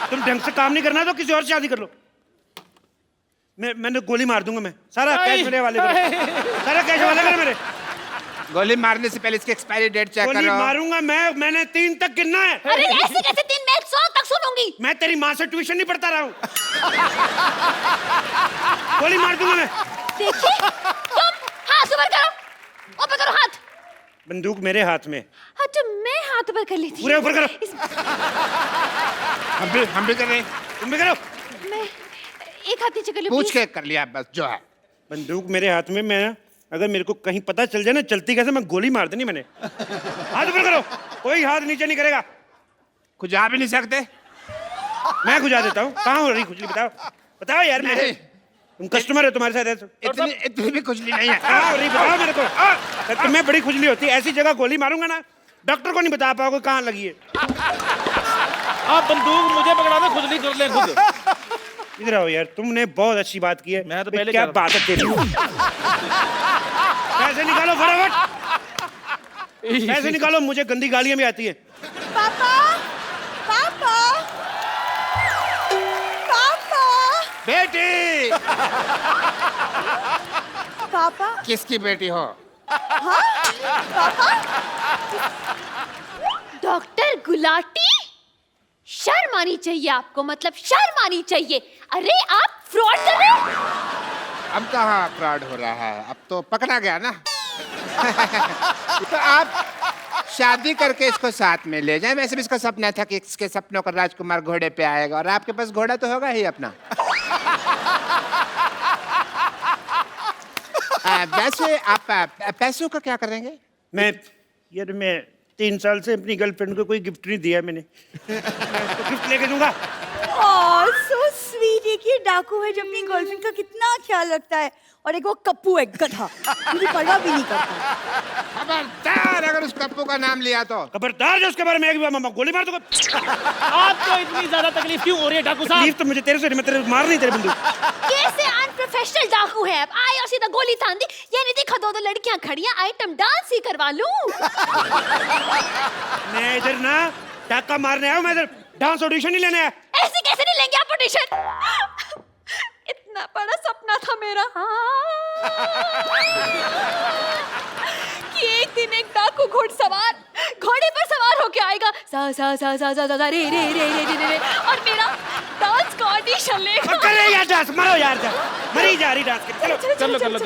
तुम ढंग से काम नहीं करना तो किसी और से शादी कर लो। मैंने गोली मार दूंगा। मैं सारा कैश मेरे वाले करो, सारा कैश वाले करो मेरे। गोली मारने से पहले इसकी एक्सपायरी डेट चेक गोली करो। मारूंगा मैंने 3 तक गिनना है। अरे ऐसे कैसे 3? मैं 100 तक सुनूंगी। मैं तेरी माँ से ट्यूशन नहीं पढ़ता रहा हूँ। गोली मार दूंगा मैं। देखिए तुम हाथ ऊपर करो, ऊपर करो हाथ। बंदूक मेरे हाथ में। हाँ तो मैं हाथ ऊपर कर लेती। पूरे ऊपर करो। हम भी कर रहे हैं। तुम भी करो। मैं एक हाथ नीचे कर लूं पूछ please? के कर लिया बस जो है। बंदूक मेरे हाथ में। मैं अगर मेरे को कहीं पता चल जाए ना चलती कैसे, मैं गोली मार देनी मैंने। हाथ ऊपर करो, कोई हाथ नीचे नहीं करेगा। खुजा भी नहीं सकते। मैं खुजा देता हूँ। कहाँ हो रही खुजली? बताओ बताओ यार। मेरे नहीं। तुम कस्टमर है, तुम्हारे साथ ऐसे इतनी भी खुजली नहीं है। कहाँ हो रही बताओ मेरे को। तुम्हें बड़ी खुजली होती है, ऐसी जगह गोली मारूंगा ना डॉक्टर को नहीं बता पाओगे कहाँ लगी है। आप बंदूक मुझे पकड़ा दे, खुद नहीं कर ले खुद। इधर आओ यार, तुमने बहुत अच्छी बात की है। मैं तो पहले क्या कह बात है तेरी। पैसे निकालो फटाफट, पैसे निकालो। मुझे गंदी गालियां भी आती है। पापा पापा पापा बेटी। पापा किसकी बेटी हो? डॉक्टर गुलाटी, शर्म आनी चाहिए आपको, मतलब शर्म आनी चाहिए। अरे आप फ्रॉड कर रहे हो। अब कहाँ फ्रॉड हो रहा है, अब तो पकड़ा गया ना। तो आप शादी करके इसको साथ में ले जाएं। वैसे भी इसका सपना था कि इसके सपनों का राजकुमार घोड़े पे आएगा, और आपके पास घोड़ा तो होगा ही अपना। वैसे आप पैसों का क्या करेंगे? मैं 3 साल से अपनी गर्लफ्रेंड को कोई गिफ्ट नहीं दिया मैंने। तो गिफ्ट लेके दूंगा। ओह सो स्वीट। एक ये डाकू है जो अपनी गर्लफ्रेंड का कितना ख्याल रखता है, और एक वो कप्पू है गधा, मुझे परवाह भी नहीं करता। खबरदार अगर उस कप्पू का नाम लिया तो। खबरदार जो उसके बारे में एक बार गोली मार दूंगा। आपको इतनी ज्यादा तकलीफ क्यों हो रही है डाकू साहब? तकलीफ तो मुझे तेरे से नहीं, मैं तेरे मार नहीं तेरे बंदूक। कैसे अनप्रोफेशनल डाकू है आप? आए और सीधा गोली तान दी। ये नहीं देखा 2 लड़कियां खड़ी हैं, आइटम डांस ही करवा लूं। मैं इधर ना डाका मारने आया हूं, मैं इधर डांस ऑडिशन नहीं लेने आया। ऐसे कैसे नहीं लेंगे आप ऑडिशन? इतना बड़ा सपना था मेरा कि एक दिन एक डाकू घोड़े पर सवार होके आएगा, सा सा सा सा सा सा रे रे रे रे रे, और मेरा डांस का ऑडिशन लेगा। करे यार डांस, मरो यार, मरी जा रही डांस के। चलो कर लो।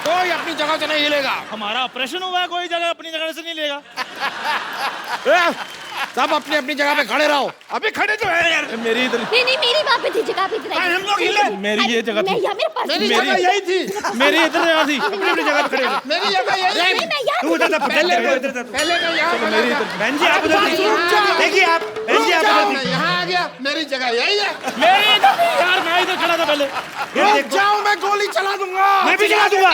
कोई अपनी जगह से नहीं हिलेगा। हमारा ऑपरेशन हुआ है, कोई जगह अपनी जगह से नहीं लेगा। सब अपनी अपनी जगह पे खड़े रहो। अबे खड़े तो है यार। मेरी इधर, नहीं नहीं मेरी वहाँ पे थी जगह पे इधर आई। हम लोग हिले। मेरी ये जगह थी। मैं यहाँ मेरे पास मेरी जगह यही थी। मेरी इधर यहाँ थी। अपनी अपनी जगह पे खड़े हो। मेरी जगह यही थी। नहीं मैं यहाँ तू उधर था, पहले मैं यहाँ खड़ा था। बहन जी आप उधर थी। देखिए आप, बहन जी आप जाओ, उधर मैं थी। यहाँ आ गया। मेरी जगह यही है। मेरी इधर थी यार, मैं इधर खड़ा था पहले। ये देखो, जाओ, मैं गोली चला दूंगा। मैं भी चला दूंगा।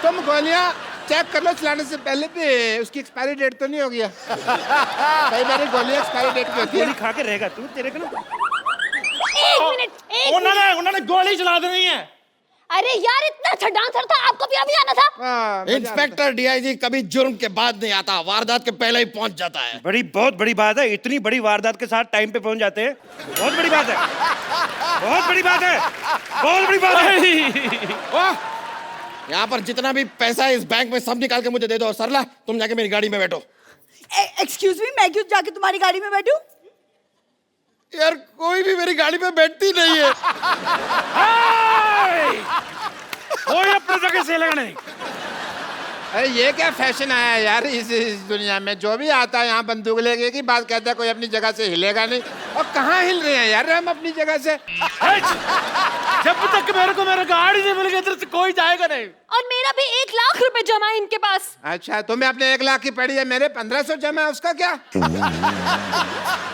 तुम गोलियां चेक कर लो चलाने से पहले भी उसकी एक्सपायरी डेट तो नहीं हो गया। कई बार गोलियां एक्सपायरी डेट की होती है। गोली खा के रहेगा तू, तेरे को ना। एक मिनट उन्होंने गोली चला देनी है। अरे यार इतना अच्छा डांसर था, आपको भी अभी आना था। हाँ, इंस्पेक्टर डीआईजी कभी जुर्म के बाद नहीं आता, वारदात के पहले ही पहुंच जाता है। बहुत बड़ी बात है, इतनी बड़ी वारदात के साथ टाइम पे पहुंच जाते हैं। बहुत बड़ी बात है, बहुत बड़ी बात है, बहुत बड़ी बात है। यहाँ पर जितना भी पैसा है इस बैंक में सब निकाल के मुझे दे दो। और सरला तुम जाके मेरी गाड़ी में बैठो। एक्सक्यूज मी, मैं क्यों जाके तुम्हारी गाड़ी में बैठूं? यार कोई भी मेरी गाड़ी में बैठती नहीं है। कोई अपनी जगह से लेगा नहीं। अरे ये क्या फैशन आया यार इस दुनिया में। जो भी आता है यहाँ बंदूक लेके की बात कहता है, कोई अपनी जगह से हिलेगा नहीं। और कहाँ हिल रहे हैं यार हम अपनी जगह से। जब तक मेरे को मेरा गाड़ी नहीं मिलेगी इधर से कोई जाएगा नहीं। और मेरा भी 1 लाख रुपए जमा है इनके पास। अच्छा, तुम्हें अपने 1 लाख की पड़ी है, मेरे 1500 जमा है, उसका क्या?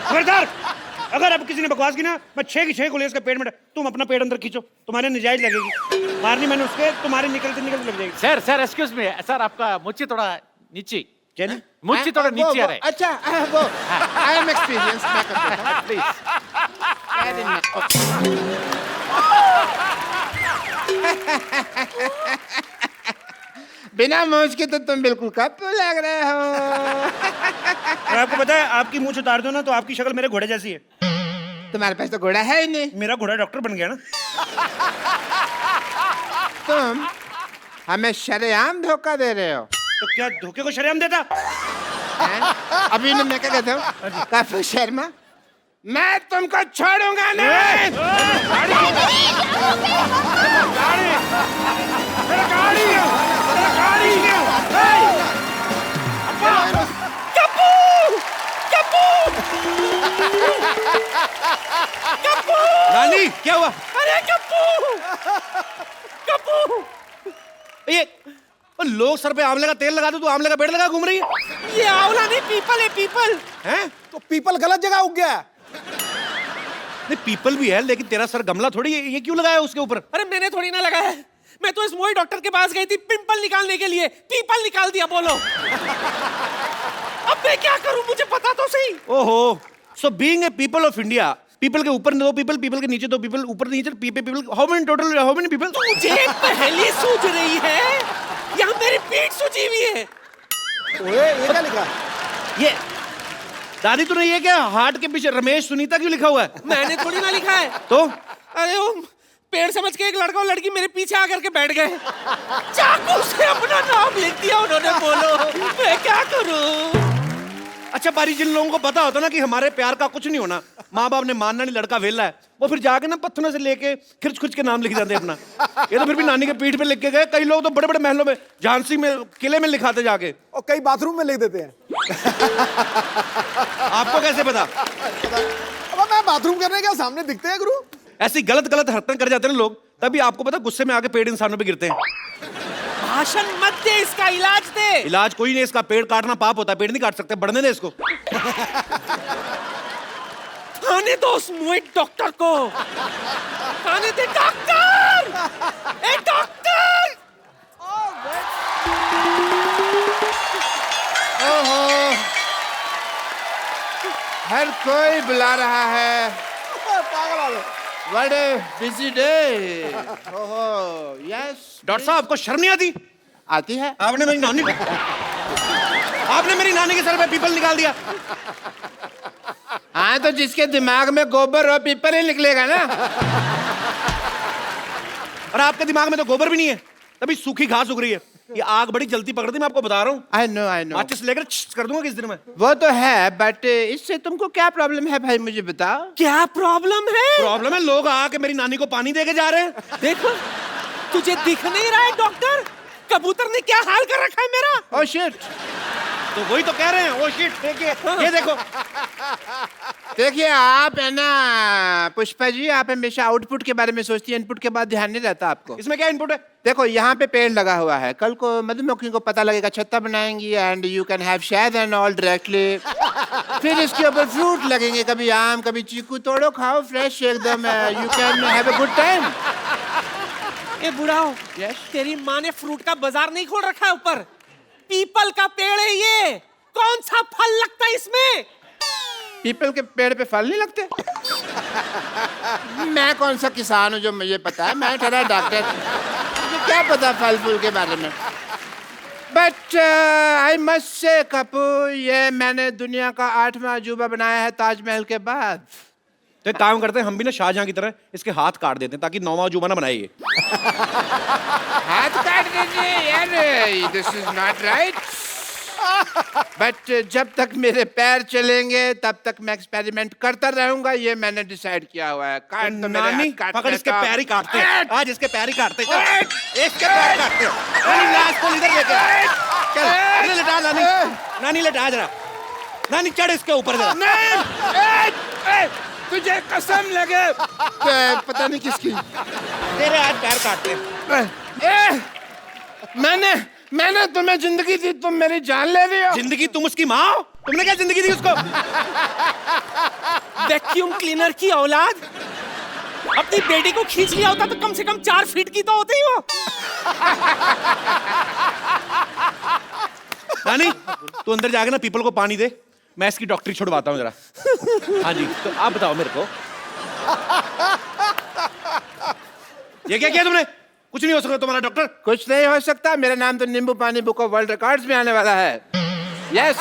खबरदार, अगर अब किसी ने बकवास की ना, मैं 6 की 6 गोली इसके पेट में। तुम अपना पेट अंदर खींचो, तुम्हारे नजायज लगेगी। मारनी मैंने उसके, तुम्हारे निकलते निकलते लग जाएगी। सर एक्सक्यूज मी सर, आपका मुच्ची थोड़ा नीचे, क्या नहीं? मुच्ची थोड़ा नीचे आ रहा है। अच्छा वो आई एम एक्सपीरियंस। मैं कर देता हूँ प्लीज। बिना मूंछ के तो तुम बिल्कुल कप लग रहे हो। और आपको पता है, आपकी मूंछ उतार दो ना तो आपकी शक्ल मेरे घोड़े जैसी है। तुम्हारे पास तो घोड़ा है ही नहीं। मेरा घोड़ा डॉक्टर बन गया ना। तुम हमें शरेआम धोखा दे रहे हो। तो क्या धोखे को शरेआम देता? हैं? अभी मैं क्या कहता हूँ, काफी शर्मा, मैं तुमको छोड़ूंगा नहीं। नानी क्या हुआ? अरे कप्पू, कप्पू, ये और लोग सर पे आंवले का तेल लगा दो, तू आंवले का पेड़ लगा घूम रही है। ये आंवला नहीं पीपल है, पीपल। हैं? तो पीपल गलत जगह उग गया। नहीं पीपल भी है, लेकिन तेरा सर गमला थोड़ी है, ये क्यों लगाया उसके ऊपर? अरे मैंने थोड़ी ना लगाया है, मैं तो इस मोई डॉक्टर के पास गई थी पिंपल निकालने के लिए, पीपल निकाल दिया। बोलो अब मैं क्या करूं, मुझे पता तो सही। ओहो, so being a people of India, people के ऊपर 2 पीपल, पीपल के नीचे 2 पीपल, ऊपर नीचे people, how many total, how many people? मुझे पहले सूझ रही है, यहाँ मेरी पीठ सूझी हुई है। ये क्या लिखा? ये दादी तूने ये क्या हार्ट के पीछे रमेश सुनीता क्यों लिखा हुआ है? मैंने थोड़ी ना लिखा है। तो अरे वो पेड़ समझ के एक लड़का और लड़की मेरे पीछे आकर के बैठ गए, चाकू से अपना नाम लिख दिया उन्होंने। बोलो मैं क्या करूं? अच्छा बारी, जिन लोगों को पता होता ना कि हमारे प्यार का कुछ नहीं होना, माँ बाप ने मानना नहीं, लड़का वेला है, वो फिर जाके ना पत्थरों से लेके खिर्च खुर्च के नाम लिख जाते अपना। ये तो फिर भी नानी के पीठ पे लिख के गए। कई लोग तो बड़े बड़े महलों में, झांसी में, किले में लिखाते जाके, और कई बाथरूम में लिख देते हैं। आपको कैसे पता? अब मैं बाथरूम करने क्या सामने दिखते हैं गुरु? ऐसी गलत गलत हरकतें कर जाते हैं लोग, तभी आपको पता गुस्से में आके पेड़ इंसानों पे गिरते हैं। भाषण मत दे, इसका इलाज दे। इलाज कोई नहीं, इसका पेड़ काटना पाप होता है, पेड़ नहीं काट सकते, बढ़ने दे इसको। आने दो उस मुए डॉक्टर को, आने दे। डॉक्टर, ए डॉक्टर। ओहो, हर कोई बुला रहा है। पागल आ गए। What a busy day. ओहो, yes. डॉक्टर साहब आपको शर्म नहीं आती? आती है। आपने मेरी नानी आपने मेरी नानी के सर पे पीपल निकाल दिया। हाँ तो जिसके दिमाग में गोबर और पीपल ही निकलेगा ना। और आपके दिमाग में तो गोबर भी नहीं है, तभी सूखी घास उग रही है। ये आग बड़ी जल्दी पकड़ती, मैं आपको बता रहा हूँ। I know. माचिस लेकर कर दूंगा किस दिन में। वो तो है, बट इससे तुमको क्या प्रॉब्लम है भाई, मुझे बताओ। क्या प्रॉब्लम है? प्रॉब्लम है, लोग आके मेरी नानी को पानी दे के जा रहे हैं। देखो तुझे दिख नहीं रहा है डॉक्टर, कबूतर ने क्या हाल कर रखा है मेरा। Oh shit. तो वही तो कह रहे हैं। ओ शिट, देखिए ये देखो। देखिए आप है ना पुष्पा जी, आप हमेशा आउटपुट के बारे में सोचती है, इनपुट के बाद ध्यान नहीं रहता आपको। इसमें क्या इनपुट है? देखो यहाँ पे पेड़ लगा हुआ है, कल को मधुमक्खियों को पता लगेगा, छत्ता बनाएंगी एंड यू कैन हैव शहद एंड ऑल डायरेक्टली। फिर इसके ऊपर फ्रूट लगेंगे, कभी आम कभी चीकू, तोड़ो खाओ फ्रेश एकदम, you can have a good time. ए बुढ़ाओ, तेरी माँ ने फ्रूट का बाजार नहीं खोल रखा है ऊपर? पीपल का पेड़ है ये, कौन सा फल लगता है इसमें? पीपल के पेड़ पे फल नहीं लगते? मैं कौन सा किसान हूँ जो मुझे पता है, मैं ठहरा डॉक्टर, मुझे क्या पता फल फूल के बारे में। बट आई मस्ट से कपू, ये मैंने दुनिया का 8वां अजूबा बनाया है ताजमहल के बाद। तो एक काम करते हैं, हम भी ना शाहजहां की तरह इसके हाथ काट देते हैं ताकि 9वां अजूबा ना बनाए ये। हाथ काट दीजिए यार, this is not right. But जब तक मेरे पैर चलेंगे तब तक मैं एक्सपेरिमेंट करता रहूंगा, ये मैंने डिसाइड किया हुआ है। काट तो मेरे नानी, हाथ काट पकड़ इसके देता। पैर ही काटते हैं आज, इसके पैर ही काटते हैं। इसके पैर काटते हैं। नानी ला इसको इधर लेके चल, इधर लेटा नानी, नानी लेटा जरा, नानी चढ़ इसके ऊपर जरा। तुझे कसम लगे पता नहीं किसकी, तेरे आज पैर काटते हैं। मैंने तुम्हें जिंदगी दी, तुम मेरी जान ले रही हो। जिंदगी? तुम उसकी माँ हो? तुमने क्या जिंदगी दी उसको? वैक्यूम क्लीनर की औलाद, अपनी बेटी को खींच लिया होता तो कम से कम 4 फीट की तो होती ही वो। नानी तू अंदर जाके ना पीपल को पानी दे, मैं इसकी डॉक्टरी छुड़वाता हूँ जरा। हाँ जी, तो आप बताओ मेरे को, ये क्या किया तुमने? कुछ नहीं हो सकता तुम्हारा डॉक्टर। कुछ नहीं हो सकता, मेरा नाम तो नींबू पानी बुक ऑफ वर्ल्ड रिकॉर्ड्स में आने वाला है। यस,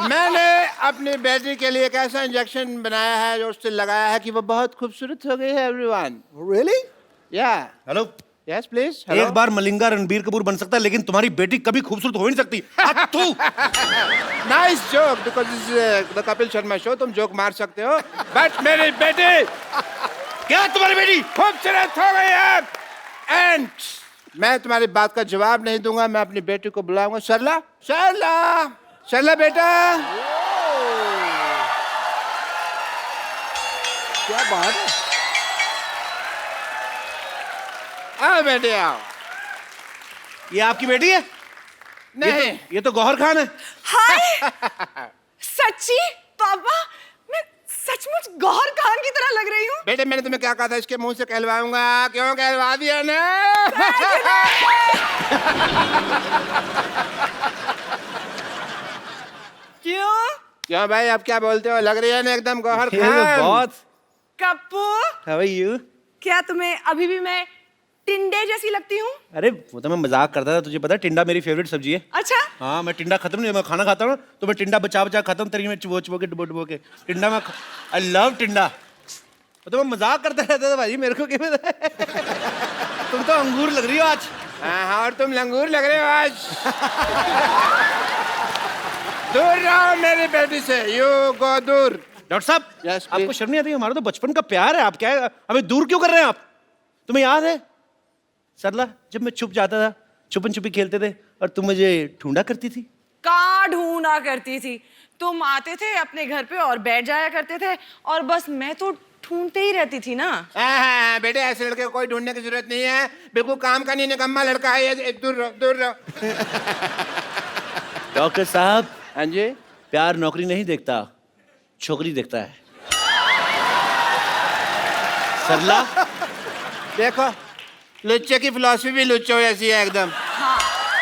मैंने अपनी बेटी के लिए एक ऐसा इंजेक्शन बनाया है जो उससे लगाया है कि वो बहुत खूबसूरत हो गई है। Everyone really? या हेलो, यस प्लीज। एक बार मलिंगा रणबीर कपूर बन सकता है लेकिन तुम्हारी बेटी कभी खूबसूरत हो ही नहीं सकती। Nice joke, because this is the Kapil Sharma show, तुम जोक मार सकते हो, बट मेरी बेटी, क्या तुम्हारी बेटी खूबसूरत हो गई है एंड मैं तुम्हारी बात का जवाब नहीं दूंगा। मैं अपनी बेटी को बुलाऊंगा। सरला, सरला, सरला बेटा। क्या बात है? आओ बेटे आओ। ये आपकी बेटी है? नहीं, ये तो गौहर खान है। हाय सच्ची पापा, मैं सचमुच गौहर खान की तरह लग रही हूँ। बेटे मैंने तुम्हें क्या कहा था, इसके मुंह से कहलवाऊंगा, क्यों कहलवा दिया ना? क्यों भाई, आप क्या बोलते हो, लग रही है ना एकदम गौहर खान। बहुत। Kappu, how are you? क्या तुम्हें अभी भी मैं टिंडे जैसी लगती हूँ? अरे वो तो मैं मजाक करता था, तुझे पता है टिंडा मेरी फेवरेट सब्जी है। अच्छा, हाँ, मैं टिंडा खत्म नहीं, मैं खाना खाता हूँ तो मैं टिंडा बचा बचा खाता हूँ, तेरी में चुबो चुबो के डुबो डुबो के टिंडा में। आई लव टिंडा। तो मैं मजाक करता रहता था भाई, मेरे को क्या पता है? तुम तो अंगूर लग रही हो आज। हाँ, और तुम लंगूर लग रहे हो आज। दूर रहो मेरी बेटी से, यू गो दूर। डॉक्टर साहब, Yes, आपको please. शर्म नहीं आती? हमारा तो बचपन का प्यार है, आप क्या हमें दूर क्यों कर रहे हैं आप? तुम्हें याद है सरला, जब मैं छुप जाता था, छुपन छुपी खेलते थे और तुम मुझे ढूंढा करती थी? कहाँ ढूंढा करती थी, तुम आते थे अपने घर पे और बैठ जाया करते थे और बस मैं तो ढूंढते ही रहती थी ना। हाँ, बेटे ऐसे लड़के को कोई ढूंढने की जरूरत नहीं है, बिल्कुल काम का नहीं, निकम्मा लड़का है ये। दूर रहो, दूर रहो। डॉक्टर साहब, हाँ जी, प्यार नौकरी नहीं देखता, छोकरी देखता है। सरला, देखो लुच्चे की फिलॉसफी भी लुच्चो जैसी है एकदम।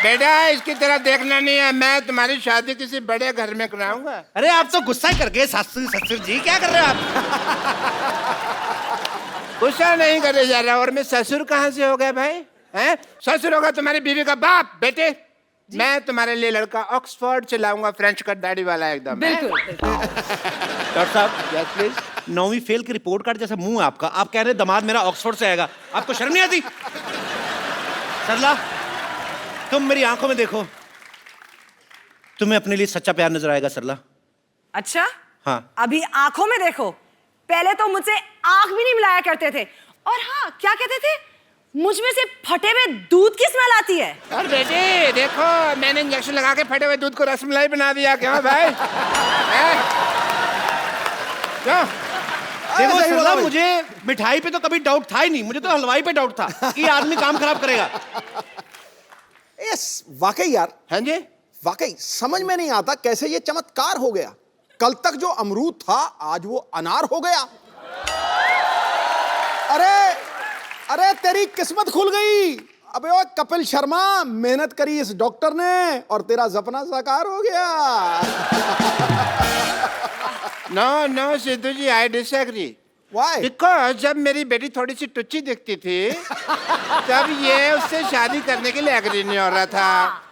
बेटा इसकी तरह देखना नहीं है, मैं तुम्हारी शादी किसी बड़े घर में कराऊंगा। अरे आप तो गुस्सा ही कर गए ससुर ससुर जी, क्या कर रहे हो आप? गुस्सा नहीं करे जा रहा, और मैं ससुर कहाँ से हो गया भाई? हैं? ससुर होगा तुम्हारी बीवी का बाप। बेटे मैं तुम्हारे लिए लड़का ऑक्सफोर्ड से लाऊंगा, फ्रेंच कट दाढ़ी वाला एकदम। बिल्कुल। डॉक्टर साहब, यस प्लीज। 9वीं फेल की रिपोर्ट कार्ड जैसा मुंह है आपका, आप कह रहे हैं दामाद मेरा ऑक्सफोर्ड से आएगा, आपको शर्म नहीं आती? सरला, तुम मेरी आंखों में देखो, तुम्हें अपने लिए सच्चा प्यार नजर आएगा सरला। अच्छा, हाँ। अभी आंखों में देखो, पहले तो मुझसे आंख भी नहीं मिलाया करते थे, और हाँ क्या कहते थे, मुझ में से फटे हुए दूध की स्मेल आती है। और बेटे देखो, मैंने इंजेक्शन लगा के फटे हुए दूध को रसमलाई बना दिया। क्यों भाई? हैं? क्यों? देखो सही बोला सरला, भाई। मुझे मिठाई पे तो कभी डाउट था ही नहीं, मुझे तो हलवाई पे डाउट था कि ये आदमी काम खराब करेगा। यस, वाकई यार, हाँ जी, वाकई समझ में नहीं आता कैसे ये चमत्कार हो गया। कल तक जो अमरूद था आज वो अनार हो गया। अरे तेरी किस्मत खुल गई। अबे ओ कपिल शर्मा, मेहनत करी इस डॉक्टर ने और तेरा सपना साकार हो गया। No Sidhu ji, I disagree. Why? Because जब मेरी बेटी थोड़ी सी टुच्ची दिखती थी तब ये उससे शादी करने के लिए एग्री नहीं हो रहा था,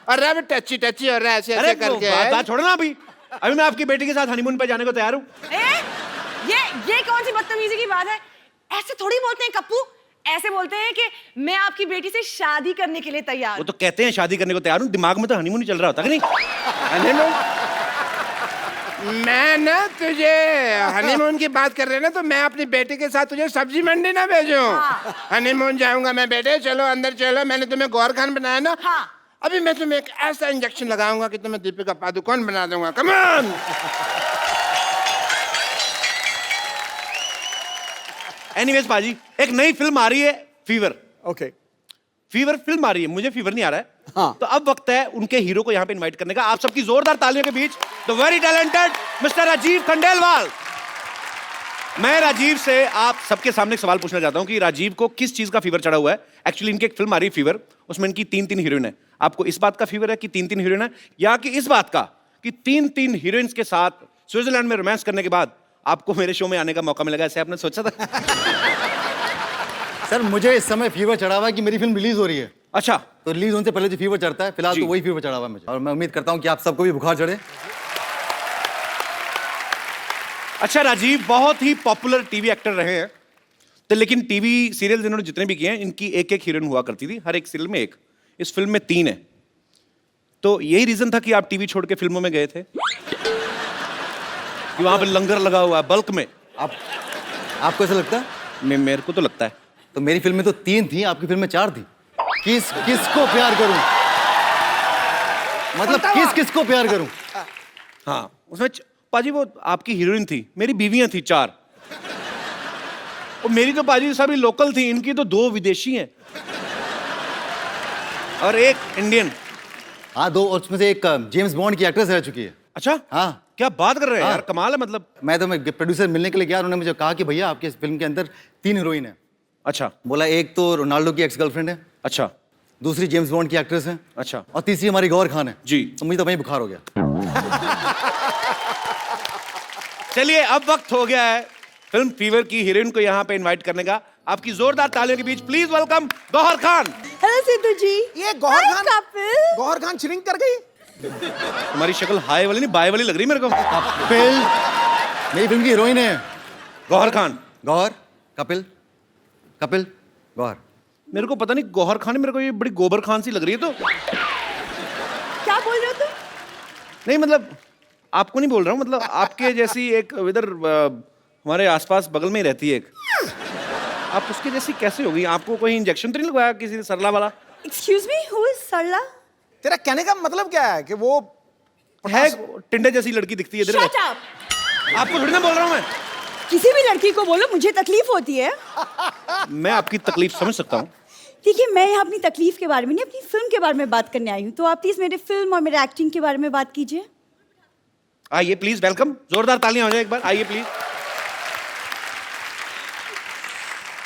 और अब टच्ची टच्ची हो रहा है ऐसे अरे ऐसे करके। बात छोड़ो ना अभी मैं आपकी बेटी के साथ हनीमून पे जाने को तैयार हूँ। ये कौन सी बदतमीजी की बात है? ऐसे थोड़ी बोलते हैं कप्पू, ऐसे बोलते हैं कि मैं आपकी बेटी से शादी करने के लिए तैयार वो हूं। तो कहते हैं शादी करने को तैयार हूँ, दिमाग में तो हनीमून ही चल रहा होता कि नहीं? हनीमून? मैं ना तुझे हनीमून की बात कर रहे ना, तो मैं अपनी बेटी के साथ तुझे सब्जी मंडी ना भेजूं। हनीमून जाऊंगा मैं। बेटे चलो अंदर चलो, मैंने तुम्हें गौर खान बनाया ना। हाँ। अभी मैं तुम्हें एक ऐसा इंजेक्शन लगाऊंगा कि तुम्हें दीपिका पादुकोण बना दूंगा। Come on. एनीवेज पाजी, एक नई फिल्म आ रही है, फीवर। ओके। फीवर फिल्म आ रही है, मुझे फीवर नहीं आ रहा है। हाँ। तो अब वक्त है उनके हीरो को यहाँ पे इनवाइट करने का। आप सबकी जोरदार तालियों के बीच the very talented mister Rajeev Khandelwal. मैं राजीव से आप सबके सामने एक सवाल पूछना चाहता हूँ कि राजीव को किस चीज का फीवर चढ़ा हुआ है। एक्चुअली इनकी एक फिल्म आ रही है फीवर, उसमें इनकी 3 हीरोइन है। आपको इस बात का फीवर है कि 3 हीरोइन है, या कि इस बात का कि 3 हीरोइंस के साथ स्विट्जरलैंड में रोमांस करने के बाद आपको मेरे शो में आने का मौका मिलेगा, ऐसे आपने सोचा था? सर मुझे इस समय फीवर चढ़ा हुआ है कि मेरी फिल्म रिलीज हो रही है, अच्छा, तो रिलीज होने से पहले जो फीवर चढ़ता है, फिलहाल जी। तो वही फीवर चढ़ा हुआ है मुझे, और मैं उम्मीद करता हूँ कि आप सबको भी बुखार चढ़े। अच्छा राजीव बहुत ही पॉपुलर टीवी एक्टर रहे हैं, तो लेकिन टीवी सीरियल इन्होंने जितने भी किए हैं, इनकी एक हीरोइन हुआ करती थी, हर एक सीरियल में एक। इस फिल्म में 3 है, तो यही रीजन था कि आप टीवी छोड़ के फिल्मों में गए थे कि वहां पे लंगर लगा हुआ है बल्क में। आपको ऐसा लगता है? मेरे को तो लगता है। तो मेरी फिल्म में तो 3 थी, आपकी फिल्म में 4 थी। किसको प्यार करूं? मतलब किसको प्यार करूं? हाँ, उसमें पाजी वो आपकी हीरोइन थी, मेरी बीवियां थी 4, और मेरी तो पाजी सभी लोकल थी, इनकी तो 2 विदेशी हैं और एक इंडियन। हाँ 2, और उसमें से एक जेम्स बॉन्ड की एक्ट्रेस रह चुकी है। अच्छा, हाँ। क्या बात कर रहे हैं हाँ। यार, कमाल है। मतलब मैं प्रोड्यूसर मिलने के लिए गया, उन्होंने मुझे कहा कि भैया आपके इस फिल्म के अंदर 3 हीरोइन है। अच्छा बोला एक तो रोनाल्डो की एक्स गर्लफ्रेंड है, अच्छा दूसरी जेम्स बॉन्ड की एक्ट्रेस है, अच्छा और तीसरी हमारी गौर खान है। जी। तो मुझे तो वहीं बुखार हो गया। चलिए अब वक्त हो गया है फिल्म फीवर की हीरोइन को यहाँ पे इनवाइट करने का। आपकी जोरदार तालियों के बीच please welcome Gauahar Khan. Hello Sidhu ji. ये गौहर Hi, खान, कपिल। गौहर खान श्रिंक कर गई। तुम्हारी शक्ल हाई वाली नहीं बाय वाली लग रही मेरे को। कपिल मेरी फिल्म की हीरोइन है। गौहर खान। गौहर, कपिल, कपिल, गौहर। मेरे को पता नहीं गौहर खान, मेरे को ये बड़ी गोबर खान सी लग रही है। तो क्या बोल रहे हो तुम? नहीं मतलब आपको नहीं बोल रहा हूँ, मतलब आपके जैसी एक इधर हमारे आसपास बगल में ही रहती है एक, आप उसके जैसी कैसे हो गई? आपको कोई इंजेक्शन तो नहीं लगवाया किसी ने सरला वाला? Excuse me, who is सरला? तेरा कहने का मतलब क्या है कि वो है टिंडे जैसी लड़की दिखती है इधर। Shut up! आपको थोड़ी ना बोल रहा हूँ मैं। किसी भी लड़की को बोलो मुझे तकलीफ होती है। मैं आपकी तकलीफ समझ सकता हूँ। देखिए मैं यहाँ अपनी तकलीफ के बारे में नहीं, अपनी फिल्म के बारे में बात करने आई हूँ, तो आप प्लीज मेरे फिल्म और मेरे एक्टिंग के बारे में बात कीजिए। आइए प्लीज, वेलकम। जोरदार तालियां हो जाए एक बार, आइए प्लीज।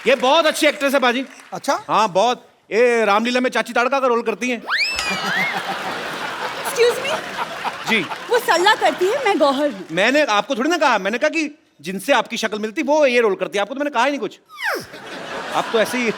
ये बहुत अच्छी एक्ट्रेस है बाजी। अच्छा, हाँ बहुत, ये रामलीला में चाची ताड़का का रोल करती हैं। Excuse me? जी वो सरला करती है, मैं गौहर हूँ। मैंने आपको थोड़ी ना कहा, मैंने कहा कि जिनसे आपकी शक्ल मिलती वो ये रोल करती है। आपको तो मैंने कहा ही नहीं कुछ, आप तो ऐसे ही